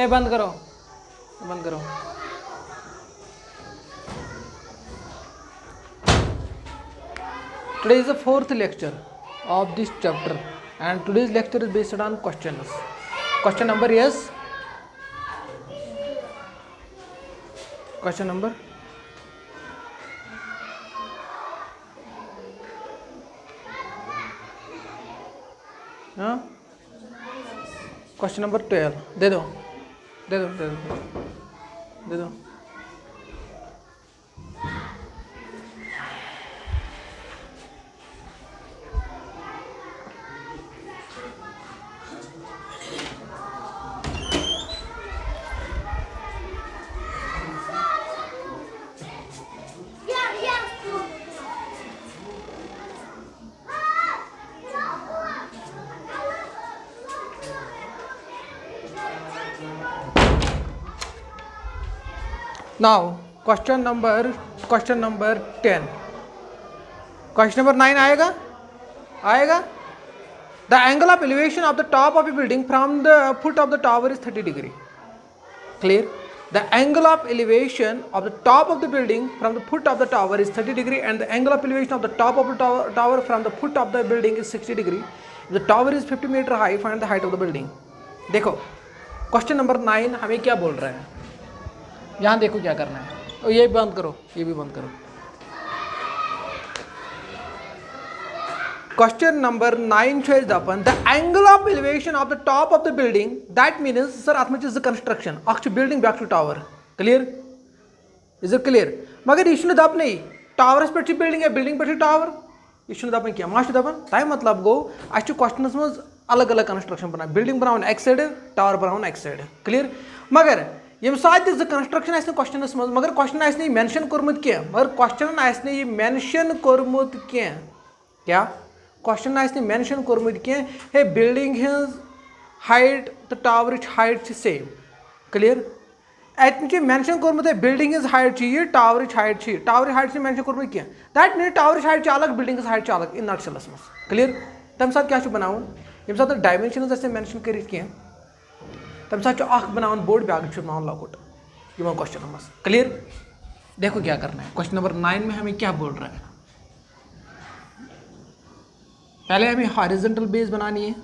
बंद करो, बंद करो। Today is the fourth lecture of this chapter, and today's lecture is based on questions. Question number is question number question number 12 दे दो, दे दो, दे दो, दे दो। Now question number 10, question number 9 आएगा, आएगा। The angle of elevation of the top of a building from the foot of the tower is 30 degree. Clear? The angle of elevation of the top of the building from the foot of the tower is 30 degree, and the angle of elevation of the top of the tower from the foot of the building is 60 degree. If the tower is 50 meter high, find the height of the building. देखो question number 9 हमें क्या बोल रहा है, यहाँ देखो क्या करना है। और ये बंद करो, ये भी बंद करो। Question number 9 shows upon the angle of elevation of the top of the building, that means sir at much is the construction अक्ष building back to tower. Clear? Is it clear? मगर इशू दप नहीं tower पे ची building है, building पे ची tower issue दपन क्या माश दपन ताई मतलब गो अच्छे क्वेश्चन में अलग अलग कंस्ट्रक्शन बना, बिल्डिंग बनावन एक साइड, टावर बनावन एक साइड। क्लियर? मगर यम साथ कंस्ट्रक्शन आसने क्वेश्चन मगर क्वेश्चन आसने मेंशन कोरमुत क्या, मगर क्वेश्चन आसने ये मेंशन कोरमुत क्या क्वेश्चन आसने मेंशन कोरमुत क्या हे building his height the tower height same. Clear? एट मेंशन कोरमुत है बिल्डिंग हिज हाइट ये टावर हाइट से मेंशन कोरमुत क्या, दैट मीन टावर हाइट अलग, बिल्डिंग हाइट अलग इन नटशेलस में। क्लियर? तम साथ क्या बनावन यम साथ डायमेंशन आसने मेंशन करित क्या तम साथ बनावन बोर्ड बैग बनावन लॉकआउट यमन क्वेश्चन में। क्लियर? देखो क्या करना है। क्वेश्चन नंबर 9 में हमें क्या बोल रहा है, पहले हमें हॉरिजॉन्टल बेस बनानी है।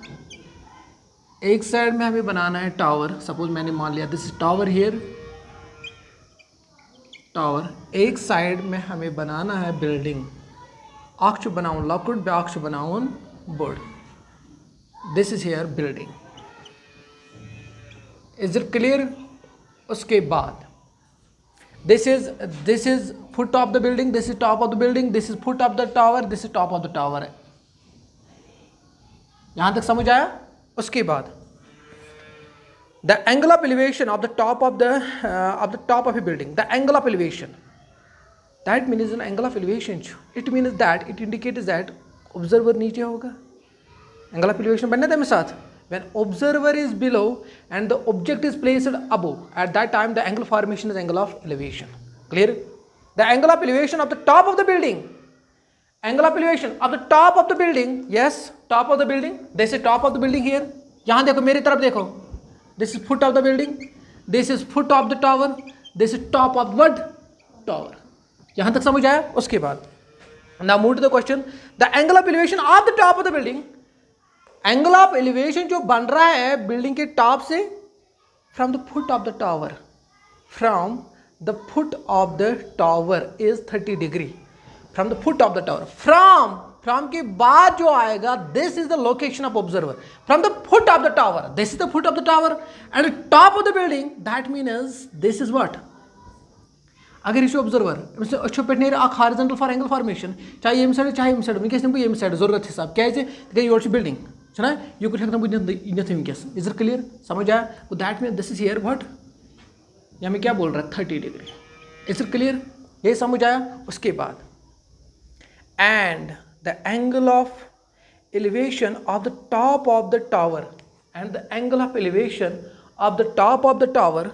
एक साइड में हमें बनाना है टावर, सपोज मैंने मान लिया this is tower here, tower. एक साइड में हमें बनाना है बिल्डिंग, अक्ष बनाउन लॉकआउट बे अक्ष बनाउन board, this is here building. Is it clear? उसके बाद this is foot of the building, this is top of the building, this is foot of the tower, this is top of the tower है। यहां तक समझ आया? उसके बाद the angle of elevation of the top of A building, the angle of elevation that means N angle of elevation, it means that it indicates that observer नीचे होगा। Angle of elevation बनने मेरे साथ when observer is below and the object is placed above, at that time the angle formation is angle of elevation. Clear? The angle of elevation of the top of the building, angle of elevation of the top of the building, yes, top of the building, this is top of the building here। यहाँ देखो मेरी तरफ देखो, this is foot of the building, this is foot of the tower, this is top of what tower। यहाँ तक समझ आया? उसके बाद now move to the question, the angle of elevation of the top of the building, angle of elevation जो बन रहा है बिल्डिंग के टॉप से from the foot of the tower, from the foot of the tower is 30 degree, from the foot of the tower, from के बाद जो आएगा this is the location of observer, from the foot of the tower, this is the foot of the tower and top of the building, that means this is what. अगर यह observer अच्छो पे नीर horizontal for angle formation, चाहे यम side चाहे यम side वनकस निम यम side जरूरत हिसाब क्या गई योर बिल्डिंग छना यू हेन नथ वनकस। Is it clear? समझ आया? That mean this is here what, यहाँ में क्या बोल रहा है 30 डिग्री। Is it clear? ये समझ आया? उसके बाद and the angle of elevation of the top of the tower and the angle of elevation of the top of the tower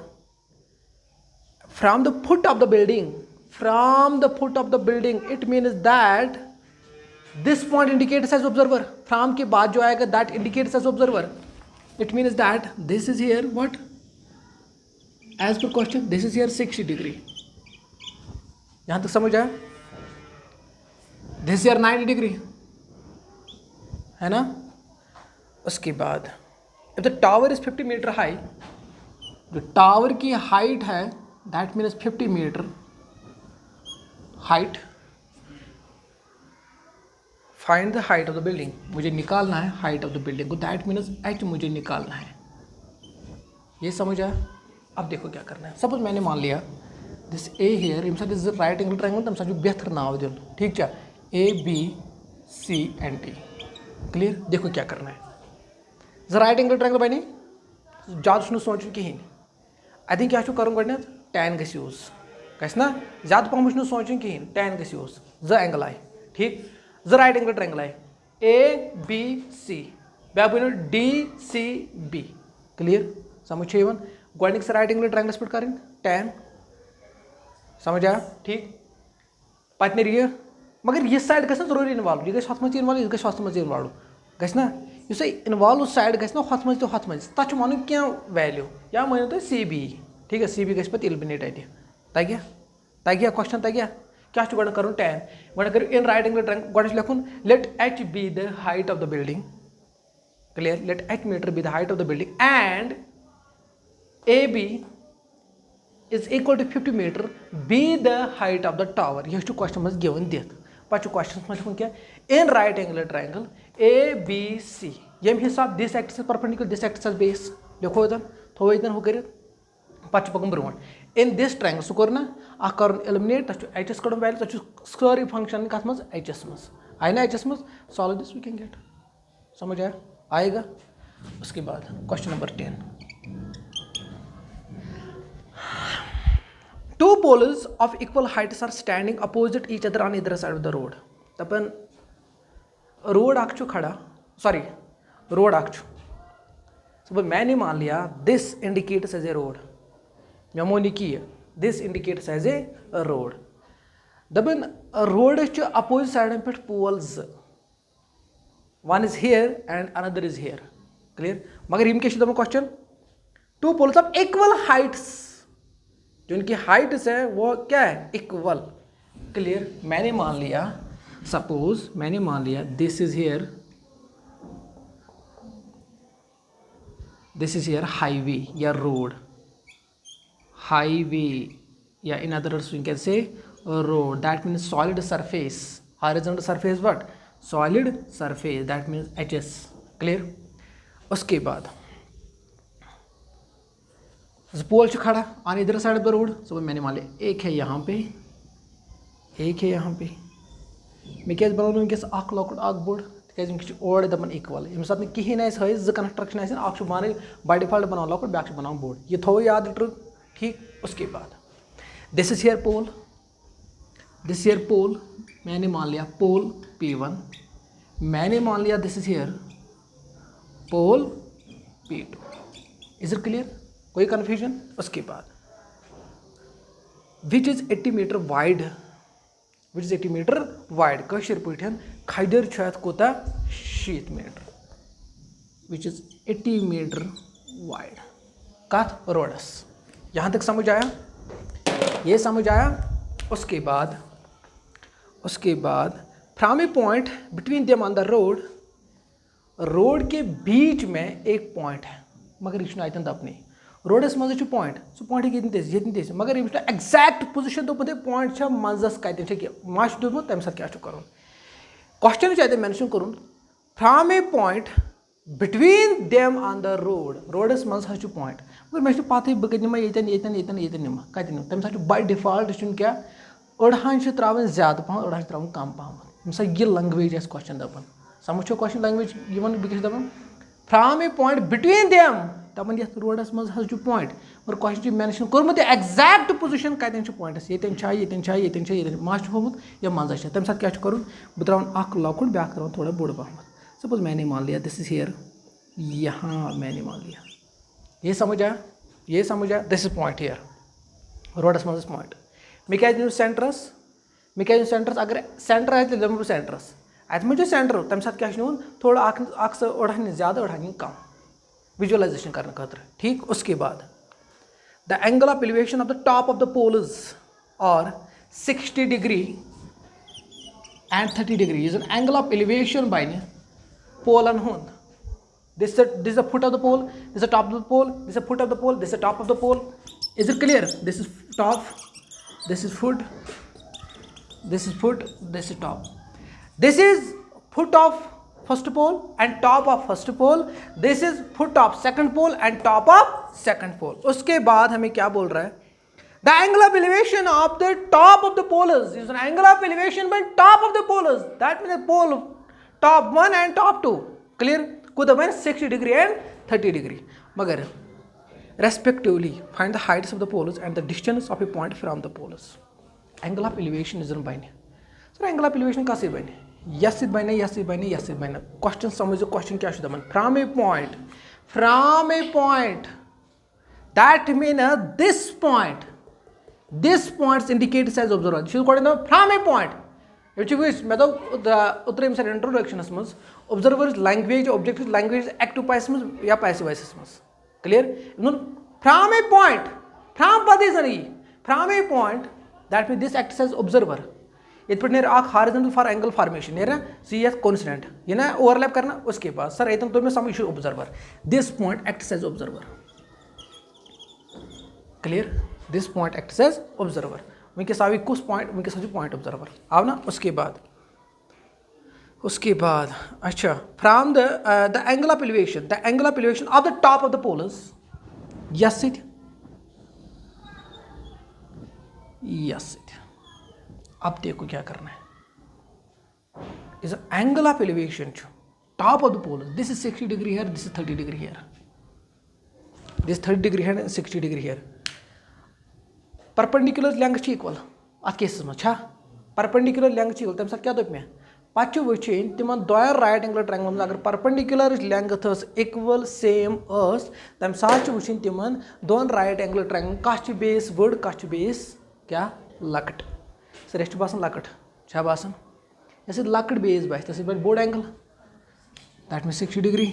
from the foot of the building, it means that this point indicates as observer. From के बाद जो आएगा that indicates as observer. It means that this is here what? As per question, this is here 60 degree. यहाँ तक समझ आया? This is here 90 degree, है ना? उसके बाद if the tower is 50 meter high, जो टावर की हाइट है that means 50 meter height. Find the height of the building, मुझे निकालना है हाइट ऑफ द बिल्डिंग को, दैट मीन्स एच मुझे निकालना है. ये समझ आया? अब देखो क्या करना है. सपोज मैंने मान लिया दिस ए हियर यम दिस राइट एंगल ट्रायंगल तम जो बेहतर नाव दिल ठीक है A B C and D. Clear? देखो क्या करना है. राइट एंगल ट्रायंगल बनी ज़्यादा सोचुन कहें. आई थिंक क्या कर गो टैन गस यूज गस ना ज़्यादा पहम सोचुन कहें. टैन गस यूज ज एंगल आए ठीक. ज राइट एंगल ट्रायंगल आए ए बी सी ब्या बनो डी सी बी. क्लियर? समझ गोडनिक राइट एंगल ट्रायंगलस पे करें टैन. समझ आया? ठीक. पत नीर मगर यह साइड गस जरूरी इन्वॉल्व. यह गस मज इन्वॉल्व, यह गस मज इन्वॉल्व गस ना. इस इन्वॉल्व साइड गस ना हथ मज तो हथ मज तथ वन क्या वैल्यू या मानो तुम सी बी. ठीक है, सी बी गस पे एलिमिनेट अत तगिया क्वेश्चन तगिया क्या कर टैन गो कर इन राइट एंगल ट्रायंगल गो लिखुन let H be the height of the building. Clear? Let H metre be the height of the building and A B is equal to 50 meter be the height of the tower. यह question मज given दित पे question मज लिखुन क्या in right angle triangle A B C यम हिसाब this axis perpendicular this axis base लिखो थो हु कर पे पकन ब्रो इन दिस ट्रायंगल सह कोर ना कर एलिमिनेट तक एच एस कड़ वैल्यू तक सारी फंक्शन कत मज एच एस मज आई ना एच एस मज solve this we can get. समझ आया? आएगा. उसके बाद question number 10. Two poles of equal heights are standing opposite each other on either side of the road. तपन रोड आखचु खड़ा सॉरी रोड आखचु सब मैंने मान लिया this indicates as a road. मेमोनी की this indicates as a road. दपन रोड अपोजिट साइड पे poles one is here and another is here. Clear? मगर यम क्या question two poles of equal heights जो इनकी हाइट्स है वो क्या है इक्वल. क्लियर? मैंने मान लिया सपोज मैंने मान लिया दिस इज हियर हाईवे या रोड हाईवे या in other words we can say road. That means solid surface. Horizontal surface what solid surface that means H S. Clear? उसके बाद पोल खड़ा ऑन इधर साइड पर रोड. सब मैंने मान लिया एक है यहाँ पे एक है यहाँ पे. मैं क्या बनो वनकस लकुट बोड़ तक ओर दपान इक्वल ये सात कहें हज ज कंस्ट्रक्शन बान बाय डिफॉल्ट बना लकुट ब्या बना बोड़. ये थो याद ट्रुक. ठीक. उसके बाद this is here pole this here pole मैंने मान लिया पोल P1. मैंने मान लिया this is here pole P2. Is it clear? कोई कन्फ्यूजन? उसके बाद which is 80 metre wide which is 80 metre wide कशर पे खदर कोता 60 metre which is 80 metre wide कत रोडस. यहाँ तक समझ आया? ये समझ आया? उसके बाद from a point between them on the road के बीच में एक पॉइंट है मगर यह अतन दपने रोडस मज पॉइंट सह पॉइंट ये मगर ये एग्जैक्ट पोजिशन दोप पॉइंट मजस कत माश दूत तम क्या कर क्वेश्चन अत मेंशन कर from a point between them on the roads मज पॉइंट मगर मे पता बह निमा ये निमा कत निम तम बाय डिफॉल्ट क्या अड़हान त्रा ज्यादा पहम अड़हान त्रा कम पहम ये लैंग्वेज क्वेश्चन दपान समझो क्वेश्चन लैंग्वेज बह दपान from a point between them दपान ये रोडस मज पॉइंट मगर क्वेश्चन मेंशन कोर्मुत एग्जैक्ट पोजिशन कतन पॉइंटस ये माश होमुत या मजा तम साथ क्या कर बह त्रा लकुट ब्या त्रा थोड़ा बोड़ पहम. सपोज मैंने मान लिया दिस इज हियर यहाँ मैंने मान लिया. ये समझ आया? This is point here roads मज पॉइंट मे क्या नीव सेंटरस अगर सेंटर आए तो दम सेंटरस अत मे सेंटर तम साथ क्या नीन थोड़ा अड़ ज़्यादा अड़ कम विजुअलाइजेशन करने खतर ठीक। उसके बाद the angle of elevation of the top of the poles और 60 degree and 30 degree is an angle of elevation by polan hund. This is the foot of the pole, this is the top of the pole, this is the foot of the pole, this is the top of the pole. Is it clear? This is top, this is foot, this is foot, this is top. This is foot of first pole and top of first pole. This is foot of second pole and top of second pole. उसके बाद हमें क्या बोल रहा है? The angle of elevation of the top of the polars is an angle of elevation by top of the polars. That means the pole top 1 and top 2. Clear? Could have been 60 degree and 30 degree. Magar respectively find the heights of the polars and the distance of a point from the polars. Angle of elevation is by. So angle of elevation कैसे बने? Yes it बने, yes it बने, yes it बने. Question समझो question क्या शुद्ध बन? From a point. That means this point. This points indicates as observer. This is called from a point. Which is method the utrim said introduction as observer is language, object is language, active passive या passive voices. Clear? From a point. From what is it? From a point. That means this acts as observer. It put near arc horizontal for angle formation. Near C as constant. You know overlap करना उसके बाद sir इतना तो में some issue observer. This point acts as observer. Clear? This point acts as observer. वैसे सावी कुछ point वैसे सभी point observer. आओ ना उसके बाद अच्छा from the angle of elevation of the top of the polars. Yes it. अब देखो क्या करना है. Is the angle of elevation top of the polars. This is 60 degree here. This is 30 degree here. This 30 degree here and 60 degree here. Perpendicular length equal at cases much perpendicular length equal तम साथ क्या दोप में पाँचों वचन तिमन दोयर right angle triangle अगर perpendicular length is equal same as तम साथ वचन तिमन दोन right angle triangle कास्ट base word कास्ट base क्या लकट सर रेस्ट बासन लकट क्या बासन ऐसे लकट base बाइस तसे but board angle that means 60 degree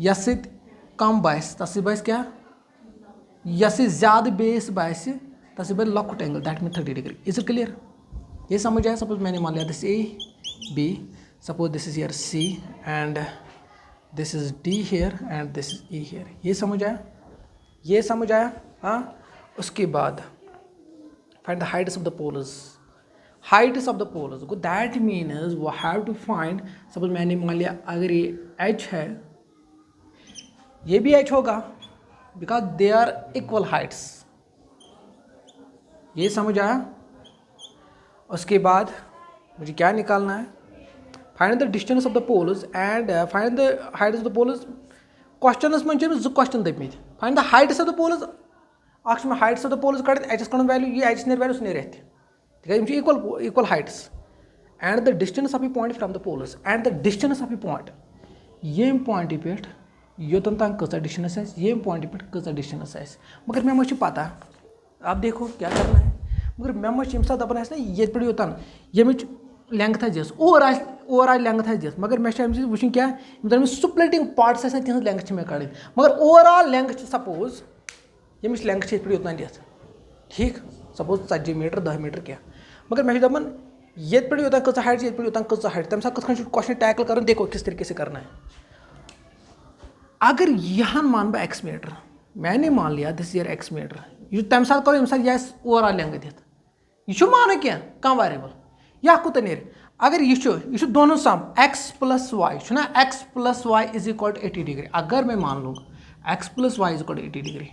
यसे कम बाइस तसे बाइस क्या यस ज़्यादा बेस बाइस तसे बे लॉकट angle that mean 30 degree. Is it clear? ये समझ आया? सपोज मैंने मान लिया this A B, suppose this is here C and this is D here and this is E here. ये समझ आया? हाँ. उसके बाद find the heights of the polars. That means वो हैव टू फाइंड. सपोज मैंने मान लिया अगर ये एच है ये भी एच होगा because they are equal heights. ये समझ आया? उसके बाद मुझे क्या निकालना है? Find the distance of the poles and find the heights of the poles. Question is mentioned जो question दे में. Find the heights of the poles. आखिर में heights of the poles काटे h का value ये h नेर value उसने रहते. ठीक है? इनकी equal heights and the distance of a point from the poles and the distance of a point. ये point इपेट योतन तक कसा डिस्टेंस है ये पॉइंट पे कसा डिस्टेंस है मगर मैं मुझे पता आप देखो क्या करना है मगर मैं मुझे साथ अपन ना ये पे योतन ये लेंथ है जस ओवरऑल लेंथ है जस मगर मैं वुचन क्या मतलब स्प्लिटिंग पार्ट्स है तिहन लेंथ में कड़ मगर ओवरऑल लेंथ सपोज ये लेंथ पे योतन दित ठीक सपोज 40 मीटर 10 मीटर क्या मगर मैं दपन ये पे योतन कसा हाइट ये पे योतन कसा हाइट तम साथ क्वेश्चन टैकल कर देखो किस तरीके से करना है. अगर यहाँ मान बा एक्स मीटर मैंने मान लिया दिस ईयर एक्स मीटर यह तम साथ करो साथ यह ओवरऑल लेंथ दित यह मानो क्या कम वेरिएबल यह कूत नेर अगर यह दोनों सम x प्लस वाई ना x plus Y is equal to 80 degree. अगर मैं मान लूँ x plus Y is equal to 80 degree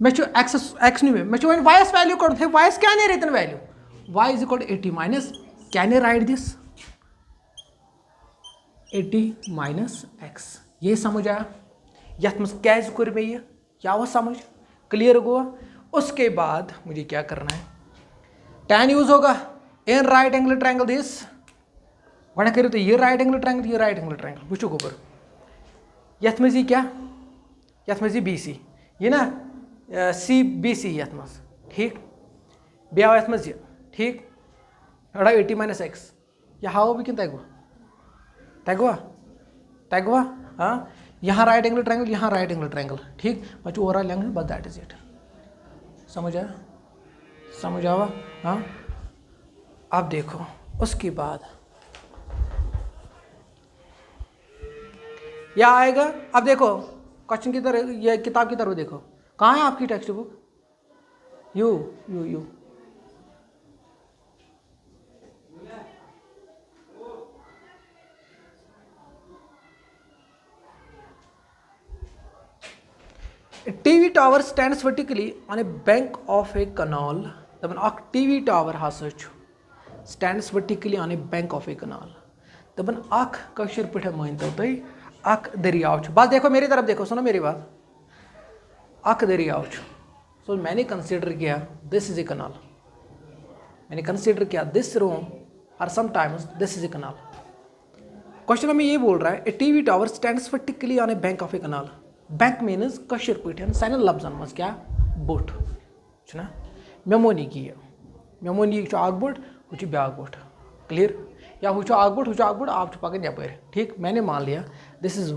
मे एक्स नी मे वाइस वैल्यू कड़ वाइस क्या नहीं रेतन value Y is equal to 80 minus क्या नहीं राइट दिस 80 माइनस एक्स. ये समझ आया? यथ मज कैसे कर मैं ये क्या हुआ समझ क्लियर हुआ? उसके बाद मुझे क्या करना है tan यूज होगा इन राइट एंगल ट्रायंगल दिस वह करो तो ये राइट एंगल ट्रायंगल वो गोबर यथ मज क्या यथ मज BC ये ना सी बी सी ये मज ठीक बे आव ये मज ठीक अड़ा 80 - x यह हाव बह तगवा हाँ यहाँ राइट एंगल ट्रायंगल यहाँ राइट एंगल ट्रायंगल ठीक बच्चों ओवरऑल लेंथ बस दैट इज इट। समझ आवा हाँ। अब देखो उसके बाद क्या आएगा। अब देखो क्वेश्चन की तरह ये किताब की तरफ देखो कहाँ है आपकी text book you you you A TV tower stands vertically on a bank of a canal. The TV tower has stands vertically on a bank of a canal. The ak kashir put a mind that ak deriyav. Bas देखो मेरी तरफ देखो सुनो मेरी बात ak deriyav. So मैंने consider किया this is a canal. मैंने consider किया this room or sometimes this is a canal. Question हमें ये बोल रहा है a TV tower stands vertically on a bank of a canal. Bank means कशर पे साइन लफ्जन मज क्या बोट ना मेमोनी की मेमोनी बोट हूँ ब्या बोट क्लियर या हूँ बोट आप पकन यप ठीक मैंने मान लिया this is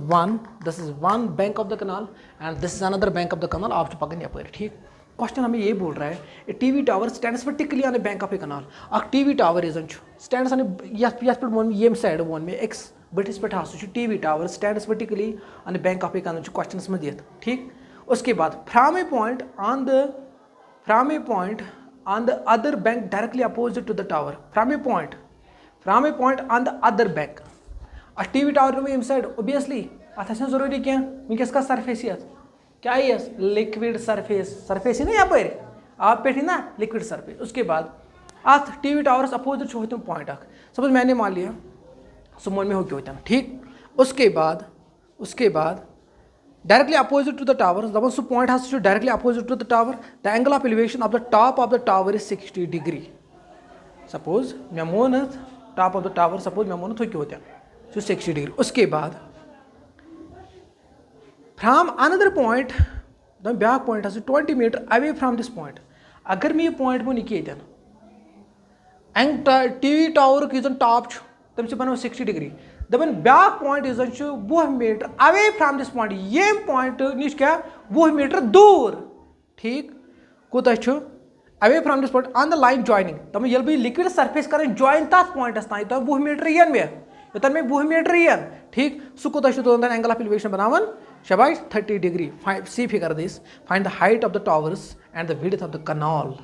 one bank of the kanal and this is another bank of the कनाल आप पकन यप ठीक। क्वेश्चन हमें ये बोल रहा है a TV tower stands vertically on a bank of a canal अख टीवी टावर इजन स्टैंड्स ये वो ये साइड वो मे एक्स बटिस पे TV tower stands vertically on the bank of a canal question में दियत ठीक। उसके बाद from a point on the other bank directly opposite to the tower from a point on the other bank a TV tower में side obviously अत जरूरी क्या वनकस का सरफेस क्या लिक्विड सरफेस ही ना यहाँ पर आप पे ना लिक्विड सरफेस। उसके बाद अत टीवी टावर अपोजिट होते पॉइंट सपोज मैंने मान लिया सुमन में हो क्यों होता ठीक। उसके बाद directly opposite to the tower दपान so point has directly opposite to the tower the angle of elevation of the top of the tower is 60 degree. Suppose मे मोन top of the tower suppose मे मोन क्यों होता 60 degree. उसके बाद from another point the ब्या point 20 metre away from this point अगर मैं ये पॉइंट वो निक टीवी टावर यह टॉप तम बनो 60 डिग्री दपान ब्या पॉइंट यह 20 metre away from this point ये पॉइंट नश क्या 20 मीटर दूर ठीक कूत away from this point on the line joining दप ये बह लिक्विड सरफेस कर जॉइन तथ पॉइंटस तान 20 मीटर यन मे योतन मे 20 मीटर यन ठीक सह कूत एंगल ऑफ एलिवेशन बनावन शाबाश 30 degree. See figure this find the height of the towers and the width of the canal.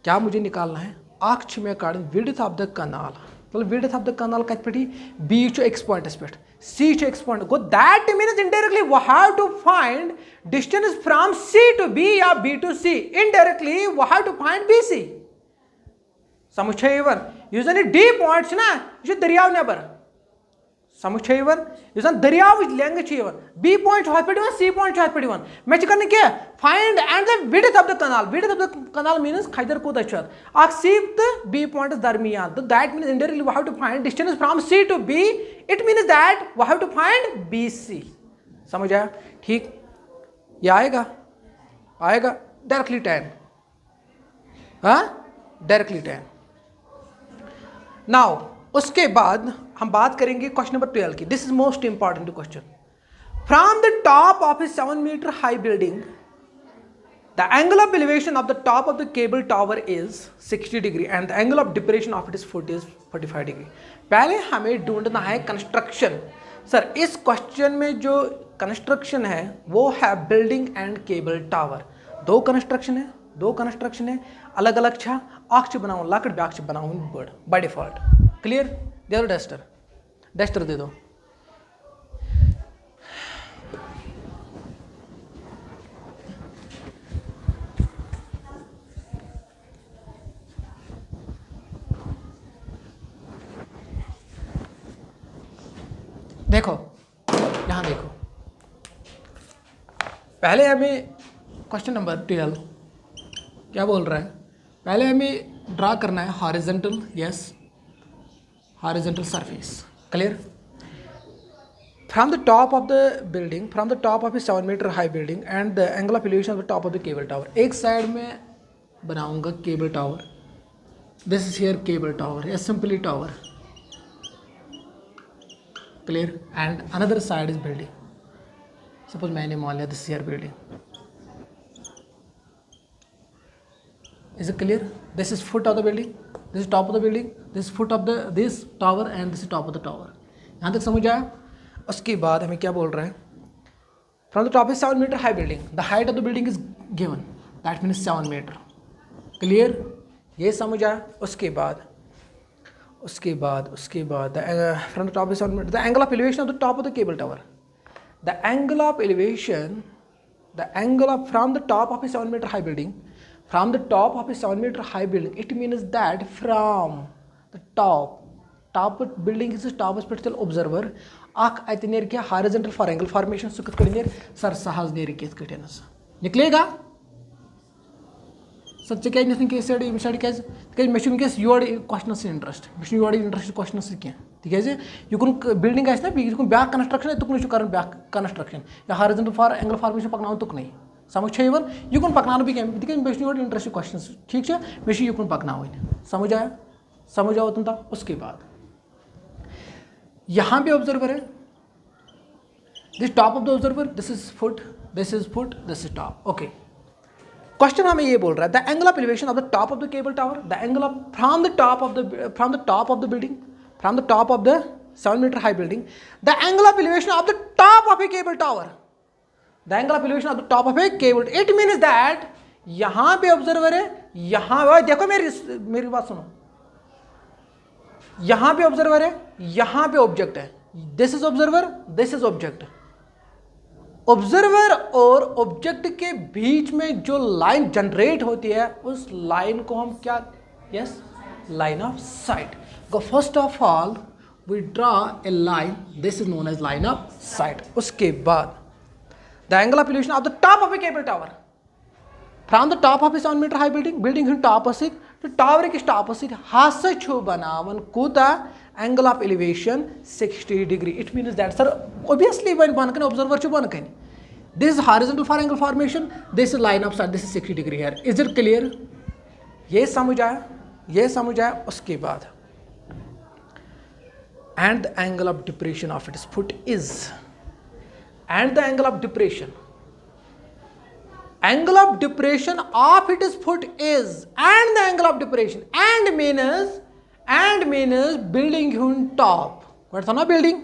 क्या मुझे निकालना है अख मे कड़ विड्थ ऑफ द कनाल मतलब विड्थ ऑफ द कनाल कत पे बी एक्स पॉइंटस पे सी एक्स पॉइंट गो that means indirectly we have to find distance from C to B या B to C indirectly we have to find B C समझ यह D point ना यह दरियाव नबर समझ यह दरियाव लेंग बी पॉइंट पे सी पॉइंट पे मे कर क्या find and the width of the canal means खदर कूत सी तो बी पॉइंट दरमियान तो that means indirectly we have to find distance from C to B it means that we have to find B C. समझ आया ठीक। ये आएगा डायरेक्टली 10 हाँ डायरेक्टली 10। नाउ उसके बाद हम बात करेंगे क्वेश्चन नंबर 12 की। This is most important question. From the top of a 7 metre high building the angle of elevation of the top of the cable tower is 60 degree and the angle of depression of it is 45 degree. पहले हमें ढूंढना है construction. Sir इस question में जो construction है वो है बिल्डिंग एंड केबल टावर। दो कंस्ट्रक्शन है अलग अलग छा अख बनाओ लकट ब्याक बनाओ बड़ बाय डिफॉल्ट क्लियर। दे दो डस्टर दे दो। देखो यहाँ देखो पहले हमें क्वेश्चन नंबर 12 क्या बोल रहा है। पहले हमें ड्रा करना है horizontal yes horizontal surface clear. from the top of the building, from the top of a 7 meter high building and the angle of elevation of the top of the cable tower. एक side में बनाऊंगा cable tower. This is here cable tower, a simply tower. Clear? And another side is building. Suppose मैंने मान लिया this is here building. Is it clear? This is foot of the building. This is top of the building. This is foot of the this tower and this is top of the tower. यहाँ तक समझ आया? उसके बाद हमें क्या बोल रहा है? From the top is 7 meter high building. The height of the building is given. That means 7 meter. Clear? ये समझ आया? उसके बाद from the top is 7 meter. The angle of elevation of the top of the cable tower. The angle of elevation, from the top of a 7 meter high building. From the top of a 7 meter high building, it means that from the top building is the top spectral observer. Ak ati near kya horizontal for angle formation so kit near sir sahaz near kit kitenas. Niklega? Such a case nothing case said case machine case you are questions interest. Machine you are interest questions kya. Because you can building guys na you can back construction to current back construction. The horizontal for angle formation pakna tuk nahi. समझ even you कौन पकना भी क्या दिखे best note interesting questions ठीक है बेशी you कौन पकना हो समझ आया समझ आओ तुम था उसके बाद यहाँ पे ऑब्जर्वर है this top of the observer this is foot this is top okay question हमें ये बोल रहा है the angle of elevation of the top of the cable tower the angle of from the top of the building from the top of the 7 meter high building the angle of elevation of the top of A cable tower the angle of elevation of the top of A cable it means that यहां पे observer है यहां देखो मेरी बात सुनो यहां पे ऑब्जर्वर है यहां पे ऑब्जेक्ट है this is observer this is object observer और ऑब्जेक्ट के बीच में जो लाइन जनरेट होती है उस लाइन को हम क्या yes line of sight go first of all we draw a line this is known as line of sight उसके बाद the angle of elevation of the top of a cable tower from the top of a 7 meter high building in top of it to tower ke top of it hasa chu banavan kuta angle of elevation 60 degree it means that sir obviously when one can observer chu ban can this is horizontal for angle formation this is line of sight this is 60 degree here is it clear ye samajh aaya uske baad and the angle of depression of its foot is and the angle of depression of its foot is and the angle of depression and means building on top what is not building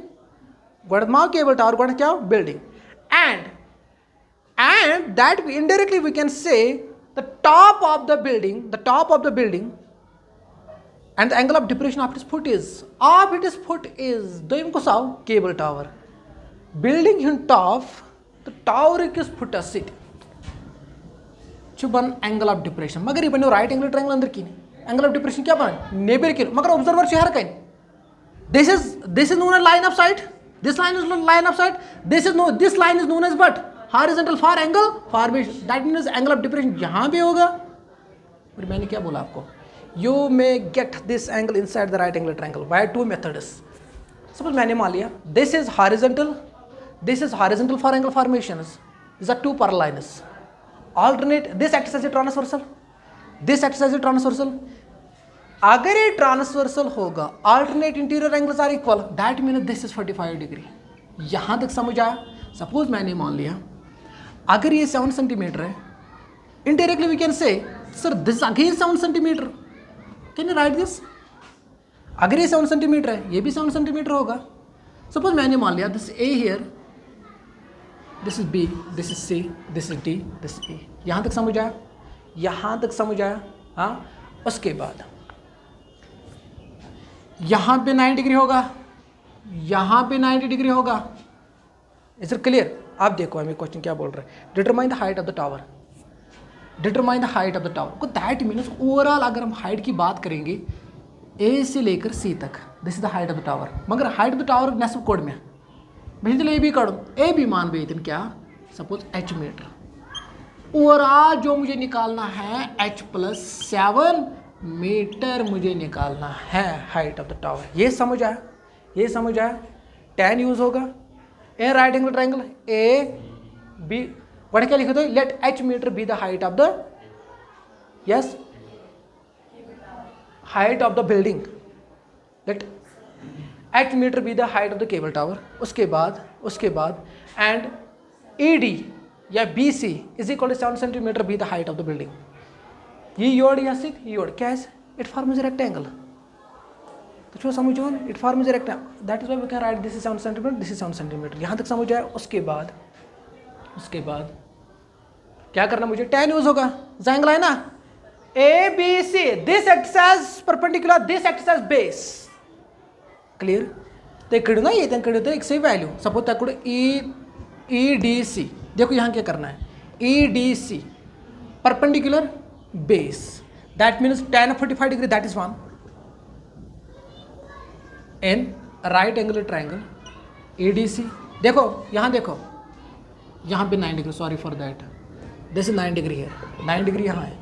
what is not cable tower what is kya building and that indirectly we can say the top of the building and the angle of depression of its foot is doim ko saw cable tower building on top the tower is put a seat चुबन angle of depression मगर ये बनो right angle triangle अंदर की angle of depression क्या बना neighbour की मगर ऑब्जर्वर से हर कहीं this is known as line of sight this line is line of sight this line is known as what horizontal for angle formation that means angle of depression यहाँ पे होगा और मैंने क्या बोला आपको you may get this angle inside the right angle triangle by two methods suppose मैंने मान लिया this is horizontal for angle formations these are two parallel lines alternate this acts as a transversal अगर ये transversal होगा alternate interior angles are equal that means this is 45 degree यहाँ तक समझ आया सपोज मैंने मान लिया अगर ये 7 सेंटीमीटर है indirectly we can say sir this is again 7 centimetre can you write this अगर ये 7 सेंटीमीटर है ये भी 7 सेंटीमीटर होगा सपोज मैंने मान लिया this A here this is B this is C this is D this A यहाँ तक समझ आया हाँ उसके बाद यहाँ पे 90 डिग्री होगा यहाँ पे 90 डिग्री होगा इज इट क्लियर आप देखो हमें क्वेश्चन क्या बोल रहा है determine the height of the tower को दैट मीन्स ओवरऑल अगर हम हाइट की बात करेंगे ए से लेकर सी तक this is the height of the tower मगर हाइट ऑफ द टावर नेस्ब कोड में भेज ए बी काढो ए बी मान बे क्या सपोज एच मीटर ओवरऑल जो मुझे निकालना है एच प्लस 7 मीटर मुझे निकालना है हाइट ऑफ द टावर ये समझ आया 10 यूज होगा a right angle triangle A B, गो क्या लिखे तो let h metre be the height of the, yes, height of the building, let h metre be the height of the cable tower. उसके बाद एंड ED या BC is equal to 7 centimetre be the height of the building. ये योड या सिक योड क्या है, it forms a rectangle. तो जो समझो it forms a rectangle, that is why we can write this is 7 centimetre, this is 7 centimetre. यहाँ तक समझ आए। उसके बाद क्या करना मुझे, tan यूज होगा, एंगल है ना ABC, this acts as perpendicular, this acts as base. Clear? तो इकडे ना ये होतं एक से वैल्यू, सपोज त्याकडे EDC, देखो यहाँ क्या करना है, EDC perpendicular base, that means tan 45 degree, that is 1 in right angle triangle EDC। देखो यहाँ पे 9 degree, sorry for that, this is 9 degree है, 9 डिग्री यहाँ है,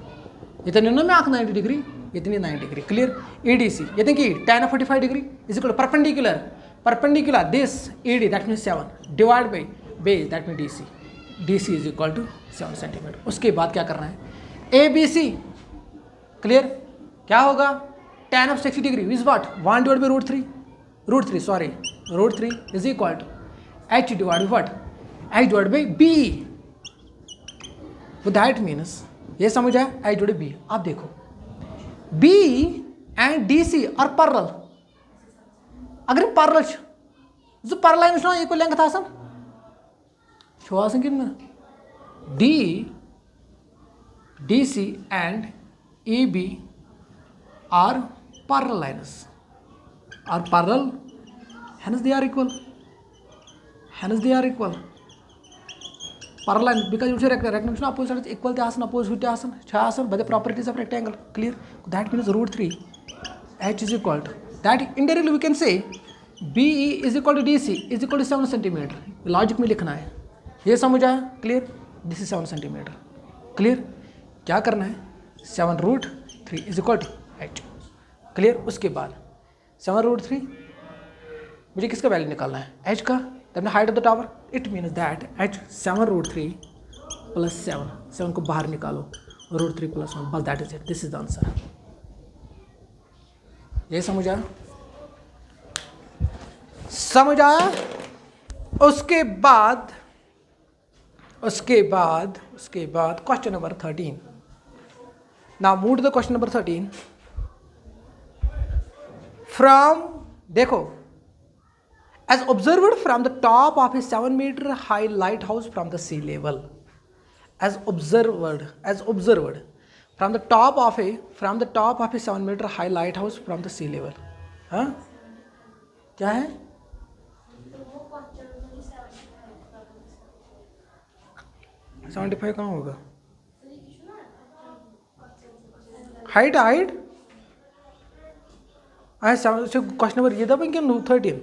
इतने ना मैं आँख 90 डिग्री, इतनी 9 डिग्री। क्लियर? EDC ये देखिए tan 45 degree is equal perpendicular this ED, that means 7 divide by base, that mean DC is equal to 7 centimetre. उसके बाद क्या करना है, ABC। क्लियर? क्या होगा, tan of 60 degree is what, 1 divide by root three is equal to H divide by what, H divide by B। तो that means ये समझ आया, H डिवाइड बाई B। आप देखो B and DC are parallel, अगर parallel जो parallel line ना equal length आसन छो आसन कि DC and EB are parallel lines, are parallel, hence they are equal, parallel line, because you say rectangle opposite sides equal te asan, opposite te asan by the properties of rectangle. Clear? That means root 3 H is equal to, that indirectly we can say BE is equal to DC is equal to 7 centimetre. Logic में लिखना है, ये समझ आया? Clear? This is 7 centimetre. Clear? क्या करना है, 7√3 is equal to H। Clear? उसके बाद 7√3 मुझे किसका वैल्यू निकालना है, H का, तब height of the tower, it means that H 7√3 plus 7 को बाहर निकालो, √3 प्लस 1, बस that is it, this is the answer. ये समझ आया? उसके बाद question number 13। Now move to the question number 13 from, देखो, as observed from the top of a 7-meter high lighthouse from the sea level, as observed from the top of a 7-meter high lighthouse from the sea level। हाँ क्या है, seventy five कहाँ होगा, height question number ये था क्या, 13,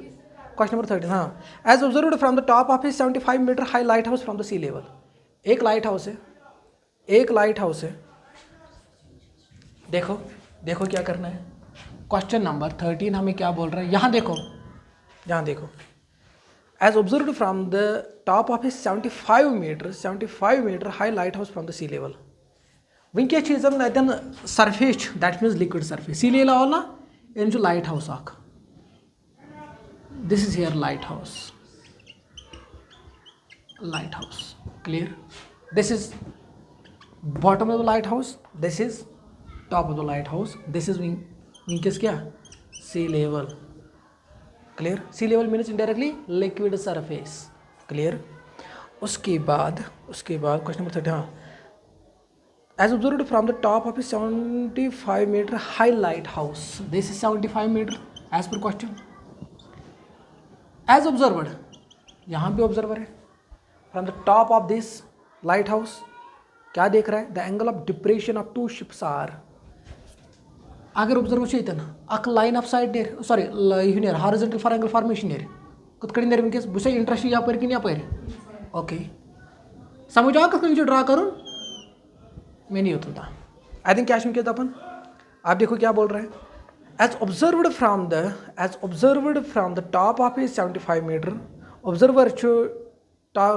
question number 13। हाँ, as observed from the top of 75 metre high lighthouse from the sea level. एक लाइट हाउस है, देखो क्या करना है, क्वेश्चन नंबर 13 हमें क्या बोल रहा है, यहाँ देखो as observed from the top of 75 metre high lighthouse from the sea level. वह चीज़ surface, that means liquid surface, sea level ना इन लाइट हाउस अख, this is here lighthouse, clear? This is bottom of the lighthouse, this is top of the lighthouse, this is विंकेस क्या, sea level. Clear? Sea level means indirectly liquid surface. Clear? उसके बाद question number 30। हाँ, as observed from the top of 75 metre high lighthouse, this is 75 metre as पर question. As observed, यहाँ पे observer है, from the top of this lighthouse क्या देख रहा है, the angle of depression of 2 ships are. अगर observer चेतन अक लाइन ऑफ साइड नेर, सॉरी नेर हॉरिजॉन्टल फॉर एंगल फॉर्मेशन नेर, कत कड़ी नेर विंकेस बुसे इंटरेस्ट यापर कि यापर। ओके, समझ आओ कत ड्रा करूँ, मैं नहीं होता। आई थिंक क्या कहता अपन, आप देखो क्या बोल रहे हैं, as observed from the top of 75 metre, observer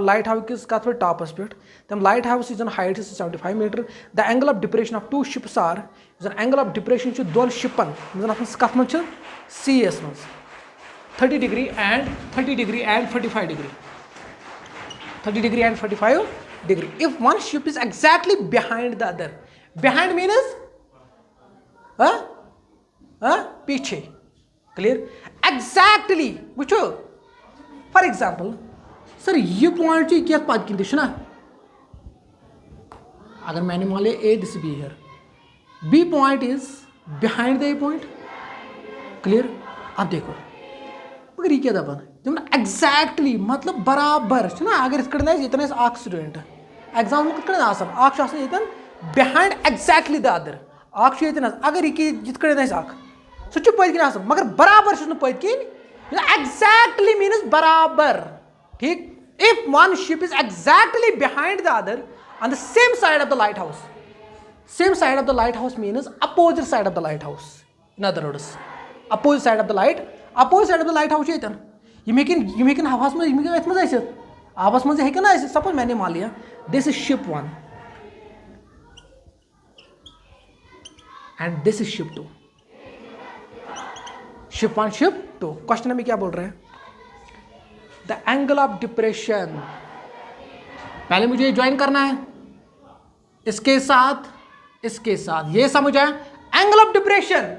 lighthouse किस कत पे टॉपस पे तम लाइट हाउस जन height 75 metre the angle of depression of two ships are जन एंगल ऑफ डिप्रेशन दोन शिपन कत मज सी एस मज 30 degree and 45 degree 30 degree and 45 degree. If one ship is exactly behind the other, behind means पीछे, clear? Exactly, वुचो. For example, sir ये पॉइंट क्या पाद की दिशा ना? अगर मैंने मान लिया A this B here, B point is behind the A point, clear? अब देखो, मगर ये क्या दबा जब एग्जैक्टली मतलब बराबर ना अगर इतने अख स्टूडेंट एग्जाम कत बिहाइंड एग्जैक्टली द अदर अख अगर ये अख सह पत मगर बराबर पत एग्जैक्टली मीन्स बराबर ठीक if one ship is exactly behind the other on the same side of the light house same side of the light house means opposite side of the light house in other words opposite side of the light house ये हेकिन हवास मज आबस मज हेकिन ना suppose मैंने मान लिया this is ship 1 and this is ship 2 ship 1 ship 2 question में क्या बोल रहे हैं द एंगल ऑफ डिप्रेशन पहले मुझे ये ज्वाइन करना है इसके साथ ये समझ आया angle of depression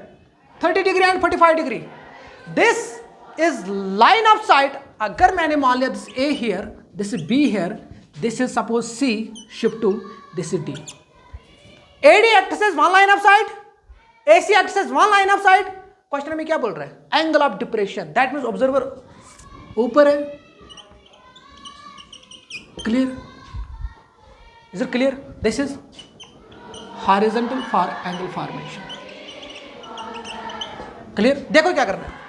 30 degree and 45 degree this is line of sight अगर मैंने मान लिया this A here this is B here this is suppose C ship 2 this is D AD acts as one line of sight AC acts as one line of sight question में क्या बोल रहा है angle of depression that means observer ऊपर है clear is it clear this is horizontal for angle formation clear देखो क्या करना है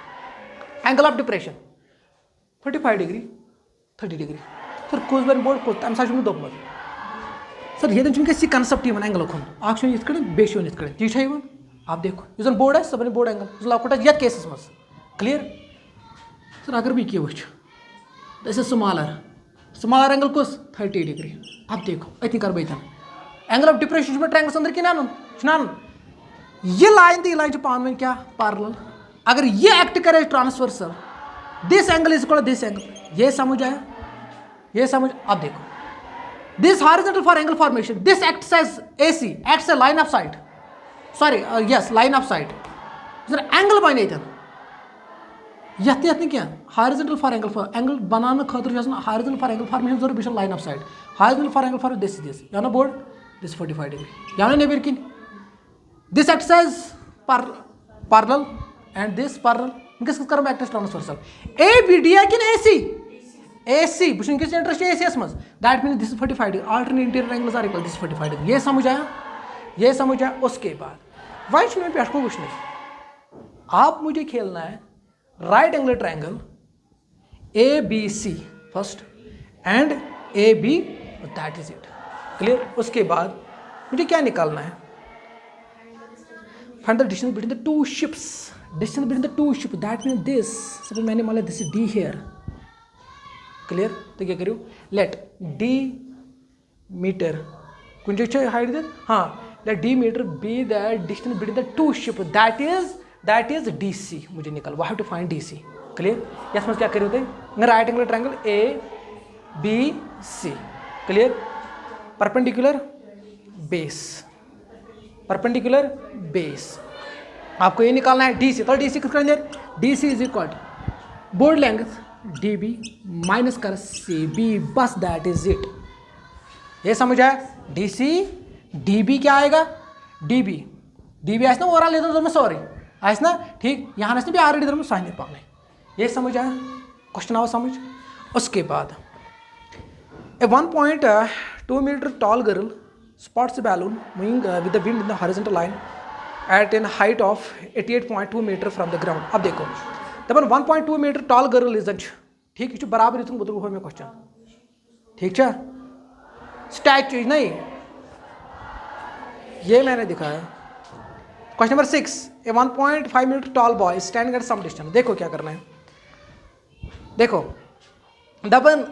angle of depression 45 degree 30 degree sir कोस बन बोर्ड को तम साथ दोपमत सर ये सी कंसेप्ट एंगल खुन अख बेस ती आप देखो यह बोर्ड है सब बोर्ड एंगल लकुट ये केसस मज क्लियर सर अगर बह वो दिस इज स्मॉलर एंगल कुस 30 डिग्री अब देखो अतनी कर बहन एंगल ऑफ डिप्रेशन ट्रैंगल्स अंदर कि यह लाइन पान वन क्या पैरेलल अगर ये एक्ट करे transversal this angle is equal to this angle ये समझ आया ये समझ अब देखो this horizontal for angle formation this acts as AC acts a line of sight sorry yes line of sight angle बन ये क्या हॉरिजॉन्टल फॉर एंगल बनाने खतर हॉरिजॉन्टल फॉर एंगल फॉर्मेशन जरूर बेश line of site horizontal for angle for this या ना board this 45 degree या ना नेबर किन this acts as parallel and this parallel इनके कर एक्ट ट्रांसवर्सल ABD कि AC बस इनके इंटरेस्ट AC मज that mean this 45 degree alternate interior angles are equal this 45 degree ये समझ आया उसके बाद वाइट में पे वुचन आप मुझे खेलना है right angle triangle ABC first and AB that is it clear उसके बाद मुझे क्या निकालना है find the distance between the two ships distance between the two ships that means this suppose मैंने मान लिया this is D here clear तो क्या करूँ let D meter कुछ हाइट दे हाँ let D meter be the distance between the two ships that is DC मुझे निकल I have to find DC clear yes मैं क्या करूँ थे right angle triangle ABC clear perpendicular base आपको ये निकालना है DC तो DC किसका अंदर DC is equal board length DB minus कर CB बस दैट इज इट ये समझ आया DC DB क्या आएगा DB आस ना ओवरऑल इधर सॉरी आस ना ठीक यहाँ भी ऑलरेडी इधर साइन पाने ये समझ आया क्वेश्चन आवा समझ उसके बाद a 1.2 metre tall girl spots a balloon moving with the wind in the horizontal line at a height of 88.2 meter from the ground अब देखो दपन 1.2 मीटर टॉल गर्ल इज ठीक यह बराबर इतन बुत हो क्वेश्चन ठीक है स्टैचू नहीं ये मैंने दिखाया question number 6 a 1.5 metre tall boy standing at some distance देखो क्या करना है देखो दपन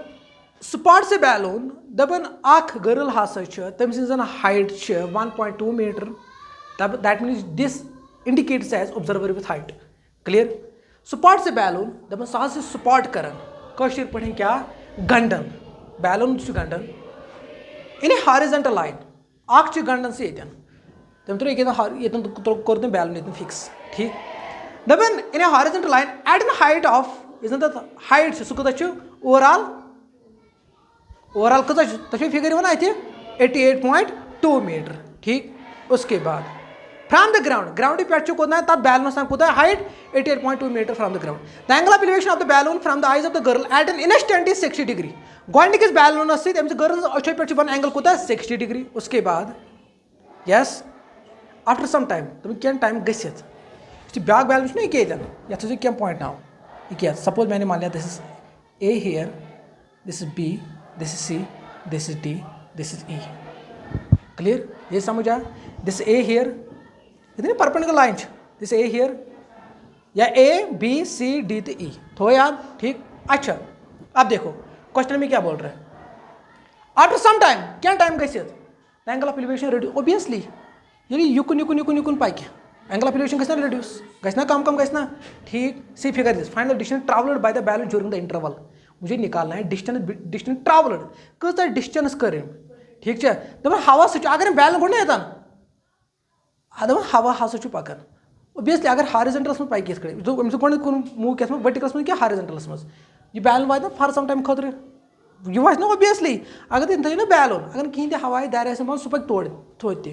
स्पॉट से बैलून दपन अख गर्ल हसा तम सज हाइट 1.2 मीटर तब that means this indicates as observer with height clear spot से बैलून दपन सह स्पॉट कर पे क्या गंडन बैलून गंडन इन ए हॉरिजॉन्टल लाइन अख गंडन से तम कोर तम बैलून ये फिक्स ठीक दपन in a horizontal line at an height of is तथ हाइट सह कूत ओवरऑल कत फिगर वन अत 88.2 मीटर ठीक उसके बाद फ्रॉम द ग्राउंड पे कोतना तब बैलून कूत height 88.2 metre from the ground the angle of elevation of the balloon from the eyes of the girl at an instant is 60 degree गोडनिकिस बैलून सम गर्ल अच्छे पे वन एंगल कूत 60 डिग्री उसके बाद यस आफ्टर सम टाइम तुम क्या time गसित back balloon ये क्या पॉइंट नाव ये क्या सपोज मैंने मान लिया this is A here this is B this is C this is D this is E clear ये समझ आया दिस ए हियर इतनी perpendicular line this A here या ए बी सी डी तो ई थो याद ठीक अच्छा अब देखो क्वेश्चन में क्या बोल रहे हैं आफ्टर सम टाइम क्या टाइम गसित angle of elevation reduce obviously ये युकुन पाइक एंगल ऑफ एलिवेशन गना रिड्यूस गना कम गना ठीक see figure this find the distance travelled by the balloon during the interval मुझे निकालना है डिस्टेंस ट्रैवल्ड कत डिस्टेंस कर ठीक है दप हवा अगर बैलून गोड ना दप हवा हसा पकान ऑब्वियसली अगर हॉरिजॉन्टलस में पाइक अम्स गो मूव क्या वर्टिकलस में क्या हॉरिजॉन्टलस में यह बैलून वात फॉर सम टाइम खतर यह वस ना ऑब्वियसली अगर तुम थो ना बैलून अगर कहीं ते हवा दार सह पक तोड़ थोत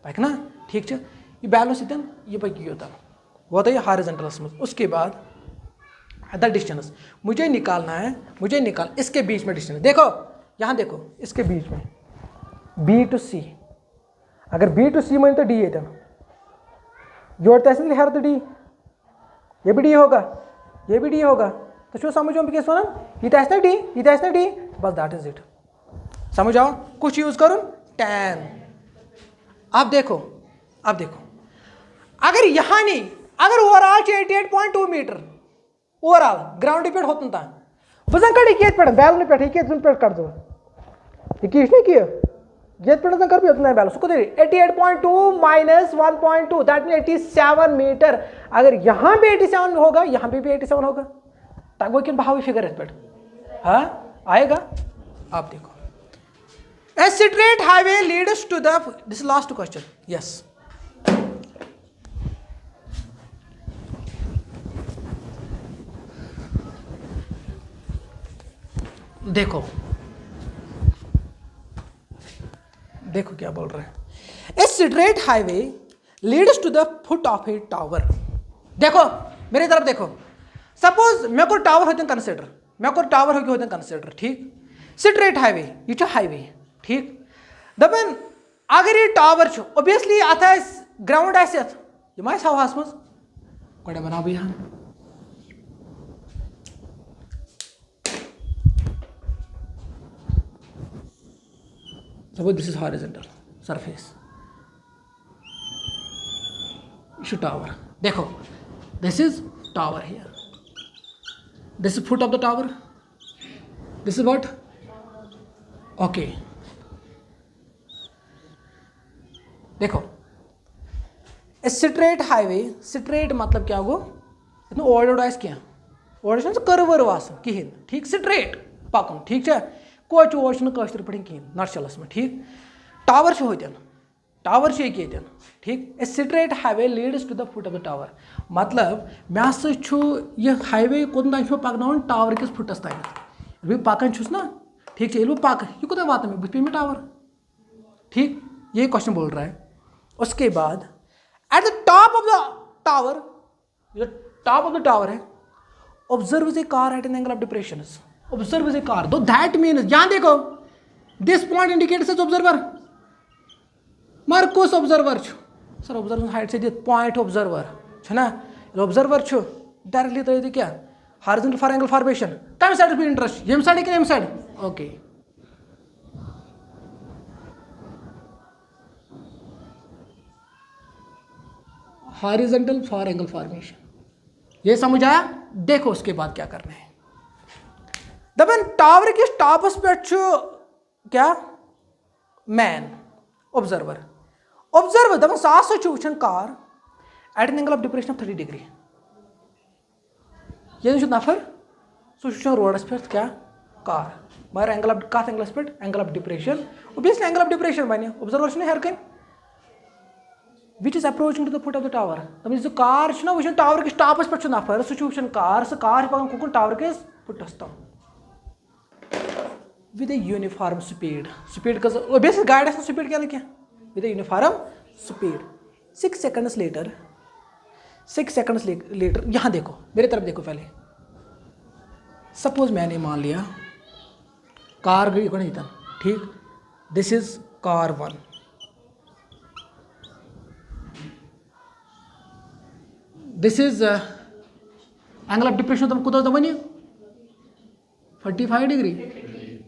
पक ना ठीक है यह बैलून सतन यह पक योतन वोत यह हॉरिजॉन्टलस में उसके बाद द डिस्टेंस मुझे निकाल इसके बीच में डिस्टेंस देखो यहाँ देखो इसके बीच में बी टू सी अगर बी टू सी मान तो डी ये जोड़ते हैं हर तो डी ये भी डी होगा ये भी डी होगा तो शो समझो हम कैसे ना डी ये डी बस दैट इज इट समझ आओ कुछ यूज करूँ टैन अब देखो अगर यहाँ नहीं अगर ओवरऑल 88.2 मीटर ओवरऑल ग्राउंड पे होता था बस कड़ी पे बैलून पे कर दो ये ये कर भी उतना बैलून उसको 88.2 माइनस 1.2 दैट मीन 87 मीटर अगर यहाँ भी 87 होगा यहाँ भी 87 होगा तक वो क्यों भावी फिगर पे हाँ आएगा आप देखो a straight highway leads to the this last question yes देखो क्या बोल रहे हैं a straight highway leads to the foot of a tower देखो मेरी तरफ देखो सपोज मे को टावर होते कंसिडर ठीक स्ट्रेट हाईवे यह हाईवे ठीक दपन अगर ये टावर ऑब्वियसली अत ग्राउंड यम हवास मज गो बना बह यहाँ Suppose this is horizontal surface. Issue tower. देखो, this is tower here. This is foot of the tower. This is what? Okay. देखो, straight highway. Straight मतलब क्या होगा? इतना ओवरडाइज क्या? ओवरडाइज कर्वर वास किहिन. ठीक straight पकन. ठीक है? कोई ओवर कशर पे कहें नर्चलस में ठीक टावर टावर ये ठीक a straight highway leads to the foot of the tower मतलब मे यह हाईवे कोन तान पकन टावर किस फुटस तान बह पकान ना ठीक है पक यह कोथा वात मे बुथ में टावर ठीक यही क्वेश्चन बोल रहा है उसके बाद at the top of the tower जो टॉप ऑफ द टावर है observe a car at an angle of depression observe is a car though that means यहाँ देखो this point indicates as observer Marcus observer sir observer height से दित point observer है ना observer छु directly तो ये क्या horizontal for angle formation कम साइड पे इंटरेस्ट यम साइड कि यम side okay horizontal for angle formation ये समझ आया देखो उसके बाद क्या करना है दपन टावर किस टॉपस पे क्या मैन ऑब्जर्वर ऑब्जर्वर दपन सो वुचान car at an angle of depression of 30 degree ये नफर सो वुचान रोडस पे क्या कार मगर एंगल ऑफ कत एंगलस पे angle of depression obviously angle of depression बने ऑब्जर्वर हेर कन which is approaching to the foot of the tower दपन जो कार वुचान टावर किस टॉपस पे नफर सो वुचान कार पकान कुकुन टावर किस फुटस तम with a uniform speed का obviously गाड़ी स्पीड क्या क्या with a uniform speed 6 seconds later यहाँ देखो मेरे तरफ देखो पहले सपोज मैंने मान लिया कार गई इतन ठीक this is car 1 this is angle of depression तुम कुछ दमन 45 degree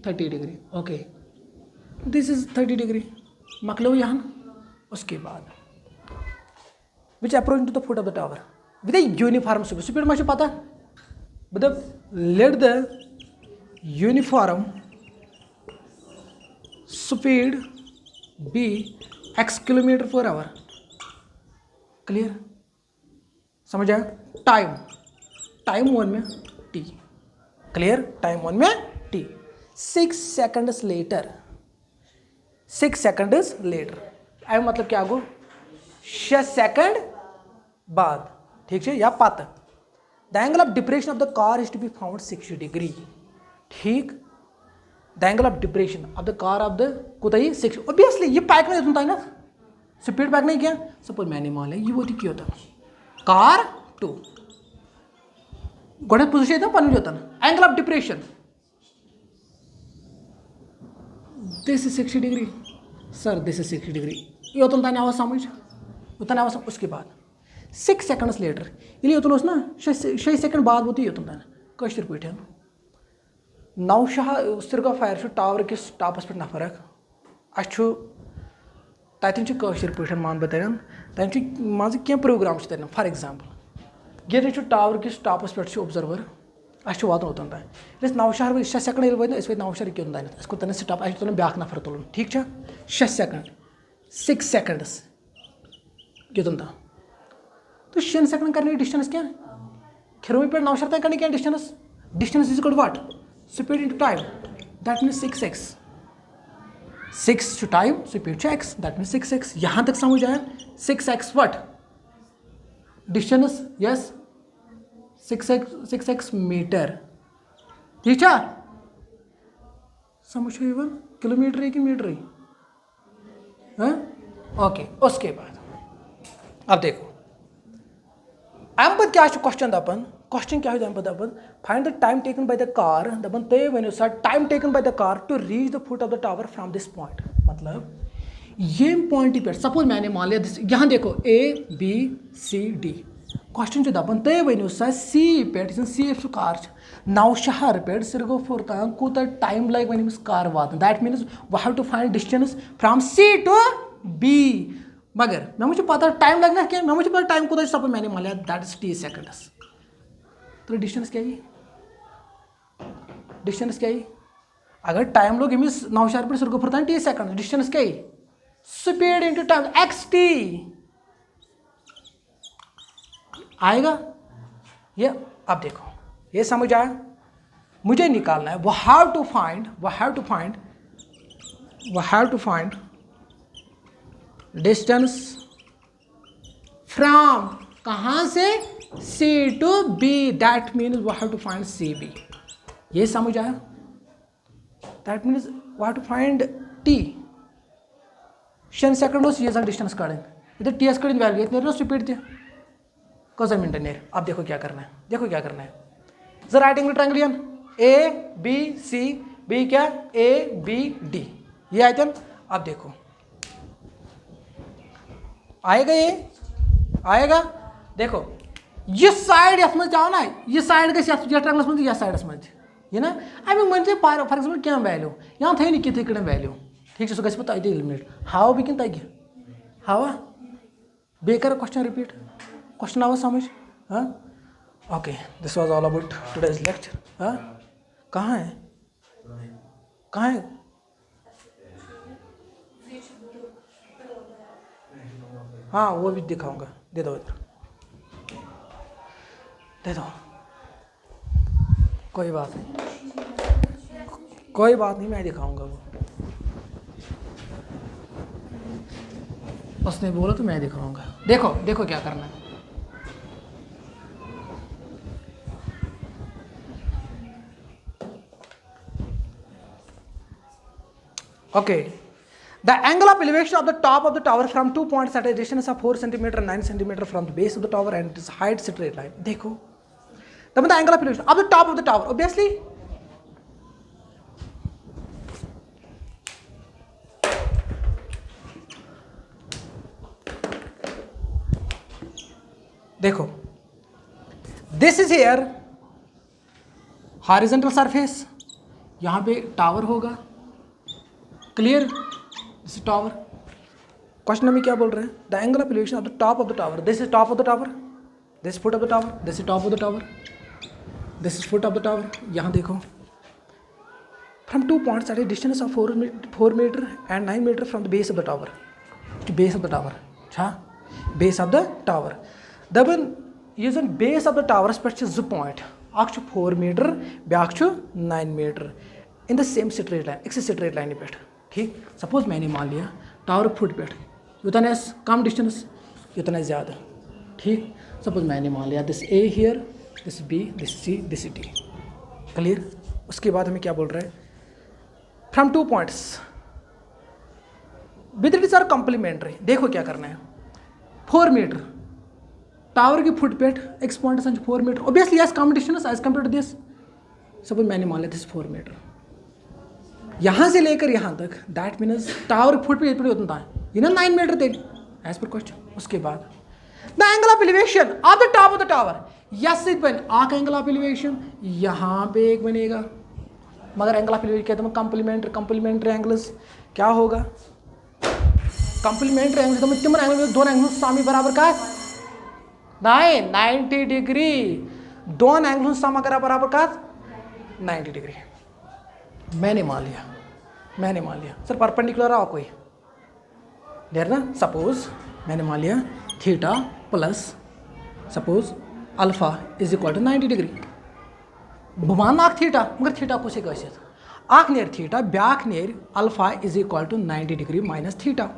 30 degree okay this is 30 degree मकलो यहाँ उसके बाद which approach to the foot of the tower with a uniform speed मा पता मतलब let the uniform speed be x km/h clear समझ आया टाइम 1 में t क्लियर टाइम 1 में t 6 seconds later आई मतलब क्या गो 6 सेकंड बाद ठीक है या पत the angle of depression of the car is to be found 60 degree ठीक the angle of depression of the car of the कोता 6 ऑब्वियसली ये पैक नहीं होता है ना स्पीड पैक नहीं किया सपोज मैंने मान लिया ये वो क्या होता कार 2 गोटे पोजिशन पन होता angle of depression this is 60 degree sir this is 60 degree ये होता ताने आवाज समझ उतना आवाज उसके बाद 6 seconds later ये होता ना 6 सेकंड बाद वो ये होता कशर पे नौशाह सिरगा फायर टावर किस टॉपस पे नफर अच्छु तथन कशर पे मान बतान तथन मज क्या प्रोग्राम तन फॉर एग्जाम्पल ये टावर किस टॉपस पे ऑब्जर्वर अच्छे वात ओतन तान 9 शहर 6 सेकंड वो वो 9 शहर क्यों तान तन स्टॉप तुन ब्या नफर तुलन ठीक 6 सेकंड 6 seconds क्यों ता तो 6 सेकंड करने की डिस्टेंस क्या खिरवी पे 9 शहर तक करने क्या distance is equal what speed into time that means 6x 6 to time speed two x that means 6x यहाँ तक समझ आया 6x what distance yes 6x metre ठीक है समझो इवन किलोमीटर है कि मीटर है ओके उसके बाद अब देखो अम पे क्या क्वेश्चन दपन क्वेश्चन क्या दपन find the time taken by the car दपन तुम वो sir time taken by the car to reach the foot of the tower from this point मतलब ये पॉइंट पे सपोज मैंने मान लिया यहाँ देखो ABCD क्वेश्चन दपन तुम वो सर C पे सी कार 9 शहर पे सिरगोफुर तान कूत टाइम लगे वन कार वात that means we have to find distance from C to B मगर मैं मुझे पता टाइम लगना क्या मैं मुझे पता टाइम कूत सपोज मैंने मान लिया दैट इज T seconds तो डिस्टेंस क्या है डिस्टेंस क्या है अगर टाइम लोग इमिस 9 शहर पे सिरगोफुर तान T seconds डिस्टेंस क्या है स्पीड इनटू टाइम XT आएगा ये अब देखो ये समझ आया मुझे निकालना है वो have to find distance from कहाँ से C to B that means we have to find CB ये समझ आया that means we have to find T 6 second ये डिस्टेंस कड़न इधर TS कड़न वैल्यू इतने स्पीड थे कौन सा मिनट नेर अब देखो क्या करना है जरा right angle triangle ABC B क्या ABD ये आए थे अब देखो आएगा ये आएगा देखो ये साइड यथ मज ना ये साइड गई ट्रायंगलस मज साइडस मज ये ना अमिक मन फॉर एग्जाम्पल क्या वैल्यू यहाँ थी कितने कड़न वैल्यू ठीक सह गई तक एलिमिनेट हावा बह कि तक हावा बे कर क्वेश्चन रिपीट क्वेश्चन आवा समझ हाँ okay this was all about today's lecture हाँ कहाँ है, कहाँ है? हाँ वो भी दिखाऊंगा, दे दो इधर, दे दो, कोई बात नहीं, कोई बात नहीं, मैं दिखाऊंगा वो। उसने बोला तो मैं दिखाऊंगा। देखो देखो क्या करना है। Okay. The angle of elevation of the top of the tower from 2 points at a distance of 4 cm and 9 cm from the base of the tower and its height straight line. देखो, the angle of elevation of the top of the tower, obviously. देखो, this is here horizontal surface, यहाँ पे tower होगा, clear, this is tower. Question में क्या बोल रहे हैं? The angle of elevation of the top of the tower, this is top of the tower, this foot of the tower, this is top of the tower, this is foot of the tower. यहाँ देखो, from 2 points at a distance of 4 metre and 9 metre from the base of the tower, base of the tower, अच्छा base of the tower. दबन ये जो base of the टावरस पे 2 point, अख 4 metre ब्याक 9 metre in the same straight line, एक straight line पे, ठीक। Suppose मैंने मान लिया टावर फुट पे उतना कम डिस्टेंस, उतना ज़्यादा, ठीक। सपोज मैंने मान लिया this A here, this B, this C, this D, clear. उसके बाद हमें क्या बोल रहे हैं? From 2 points with it are complementary. देखो क्या करना है, 4 मीटर टावर की फुट पेट, X point 4 metre, obviously as कम distance as compare to this. Suppose मैंने मान लिया दिस 4 मीटर, यहाँ से लेकर यहाँ तक, दैट मीन्स टावर फुट पे उतना है, ये ना 9 मीटर थे एज पर क्वेश्चन। उसके बाद the angle of elevation of the top of the tower, yes it बन आक एंगल ऑफ एलिवेशन यहाँ पे एक बनेगा, मगर एंगल ऑफ एलिवेशन कहते हैं कंप्लीमेंट्री एंगल्स। क्या होगा कंप्लीमेंट्री एंगल? तो तिमन एंगल, दोन एंगल सामी बराबर का 90 डिग्री, दोन एंगल सामा करा बराबर का 90 डिग्री। मैंने मान लिया सर परपेंडिकुलर आओ कोई देर ना। सपोज मैंने मान लिया theta plus suppose alpha is equal to 90 degree. मान आख थीटा, मगर थीटा कुछ गसित आख नेर थीटा ब्याख नेर alpha is equal to 90 degree minus theta.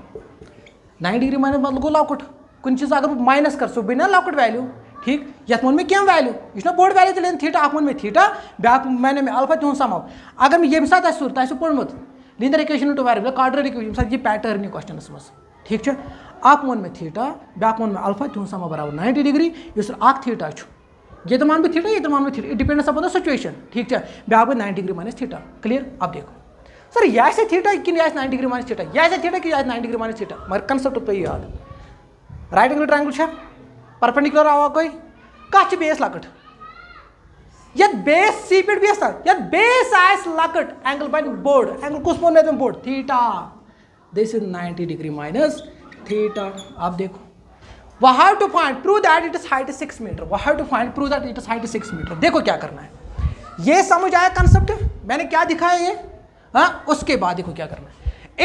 90 degree minus मतलब गो लॉकुट कुछ चीज़ अगर माइनस कर सो बिना लॉकुट वैल्यू, ठीक। यथ मन में क्या वैल्यू यह बोर्ड वैल्यू चले थीटा अख मन में थीटा ब्याक मैंने में अल्फा तुम समाव। अगर ये सात सूर तह पोर्मुत linear equation two variable quadratic equation, ये पैटर्न क्वेश्चन मज, ठीक है। अख मन में थीटा ब्याक मन में अल्फा तुम समा बराबर 90 डिग्री। इस अख थीटा ये तो मान भी थीटा, ये तो मान भी theta, depends upon the situation, ठीक है। ब्याक में 90 डिग्री माइनस थीटा, क्लियर। अब देखो सर यह से थीटा कि 90 डिग्री माइनस थीटा, यह से थीटा कि 90 डिग्री माइनस थीटा, मगर कंसेप्ट पे याद राइट एंगल ट्रायंगल परपेंडिकुलर आवा कोई कत बेस लकट, यद बेस सी पे बेस यद बेस आस लकट एंगल बन बोर्ड, एंगल कुछ बोल में board theta, this is 90 degree minus theta. आप देखो we have to find prove that its height is 6 metre, we have to find prove that its height is 6 metre. देखो क्या करना है, ये समझ आया कंसेप्ट मैंने क्या दिखाया ये, हाँ। उसके बाद देखो क्या करना है,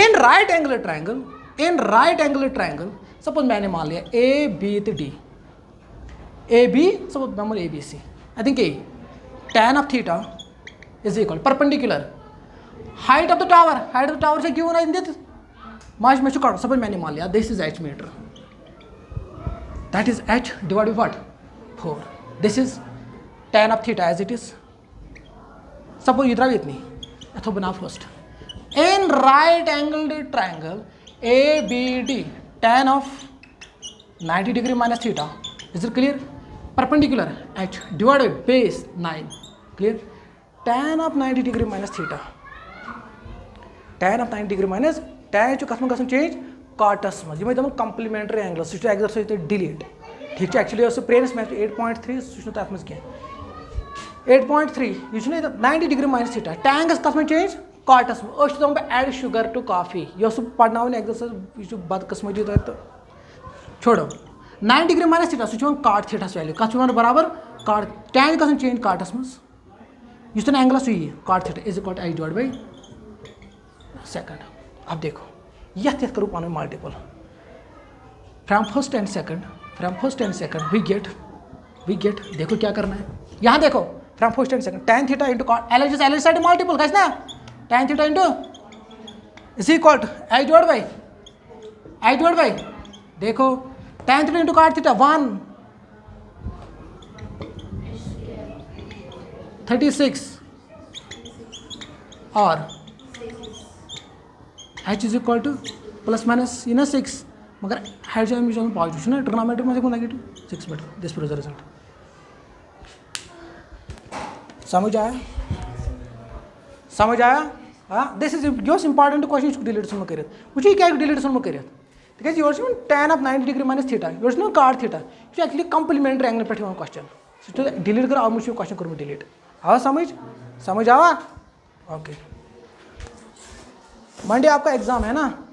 in right angle triangle suppose मैंने मान लिया ए बी तो डी, ए बी सपोज मैं A B C, I think A tan of theta is equal perpendicular height of the tower से क्यों ना इन दिस माश में चुका। सपोज मैंने मान लिया this is h metre, that is h divide by what 4, this is tan of theta as it is. Suppose इधर भी इतनी अथवा बना first in right angle triangle A B D tan of 90 degree minus theta, is it clear? Perpendicular h divided by base 9, clear। tan of 90 degree minus theta, tan of 90 degree minus tan जो कसम कसम change Coates में ये मैं complementary angle system exercise delete, ठीक है। Actually उस प्रेरस में 8.3 सुनो तक में क्या 8.3 ये 90 डिग्री माइनस थीटा tan कसम में चेंज कॉटस में एड शुगर टू कॉफी ये पढ़ना एक्सरसाइज यह बदकस्मती तो छोड़ो 9 डिग्री माइनस थीटा सह काट थीटस वैल्यू कत बराबर काट tan कसम चेंज काटस मज यह एंगल यह cot theta is equal to h divide by second. अब देखो यथ करो पान multiple from first and second we get देखो क्या करना है यहाँ देखो from first and second tan theta into cot L side multiple guys ना tan theta into is equal to h divide by देखो tan theta into cot theta 136 और h is equal to plus minus ये ना 6 मगर height जो है positive ना trigonometry में देखो negative 6 better this proves result. समझ आया हाँ दिस इज योस इंपॉर्टेंट क्वेश्चन डिलीट सुन कर वुची क्या डिलीट सुन कर तिकाज your tan of 90 degree minus theta your cot theta यह एक्चुअली कम्प्लीमेंट्री एंगल पे क्वेश्चन डिलीट कर मुझे क्वेश्चन करूँ डिलीट आवा समझ आवा ओके मंडे आपका एग्जाम है ना।